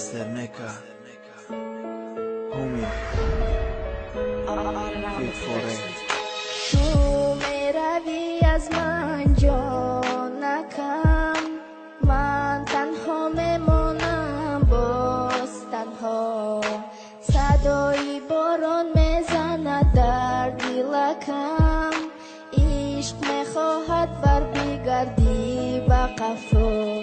Pasternaker, homie, fit for it. تو میروی از من جانکم، من تنها میمانم باز تنها. صدای باران میزند در دلکم، عشق میخواهد بر بگردی به قفا.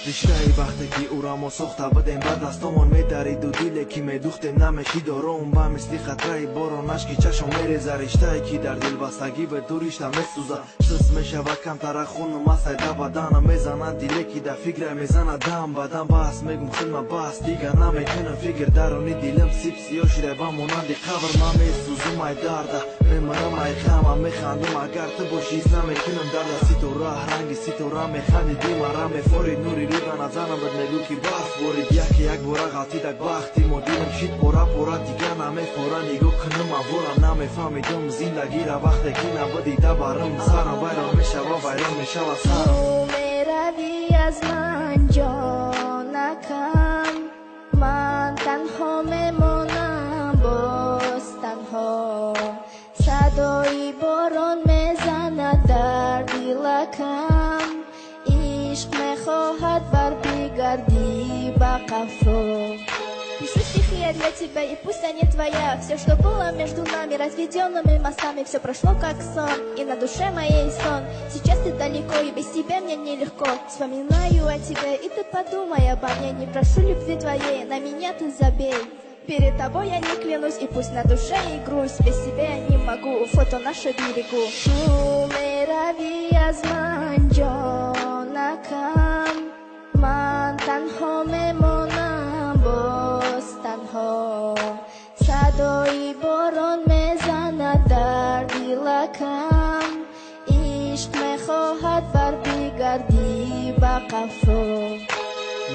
رشته وقتی که او را ما ساخته بدیم بعد دستامون میدرید و دیلی که میدوختیم نمیشی دارم با مثل خطره بارانش که چشم میریزه. رشته که در دل بستگی به تو رشته میسوزه، سوز میشود کمتر خون مسیده بدنم میزنه دیلی که در فکر میزنه دم بدم بس میگم خیلم بس دیگه نمیتونم فکر درونی دلم سیب سیاه شده و مانند قبر من میسوزم ای درده میمرم ای خمم میخندم اگر تو باشی نمیتونم درد ستاره رنگ ستاره میخندیدی مرا میفارید نوری روی نظرم بد میگو که برف بارید یکی یک باره غلطیدک وقتی ما دیدم شید پورا دیگه نمیفوره نگاه کنم اولم نمیفهمیدم زندگی را وقتی که نبودیده برم سرم بیران میشه و بیران میشه و سرم. تو میروی از من جانکم، من تنها میمانم باز تنها. صدای باران میزند در دلکم، عشق میخواهد بر بگردی به قفا. Пишу стихи я для тебя, и пусть они твоя. Все, что было между нами, разведенными мостами, все прошло как сон, и на душе моей сон. Сейчас ты далеко, и без тебя мне нелегко. Вспоминаю о тебе, и ты подумай обо мне. Не прошу любви твоей, на меня ты забей. Перед тобой я не клянусь, и пусть на душе и грусть. Без тебя я не могу, фото наше берегу. میروی از من جانکم، من تنها میمانم باز تنها. صدای باران میزند در دلکم، عشق میخواهد بر بگردی به قفا.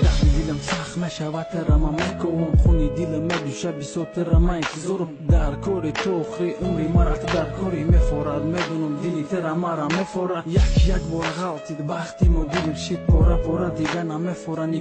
وقتی دلم سخت میشود ترم میکنم خونی دلم میدوشه بیسوترم میگذارم در کار تو آخری عمری مرا در کاری میفورد میدونم دلی ترم مرا میفورد یک بار غلطید وقتی ما دیدیم شید پورا دیگه نمیفورد.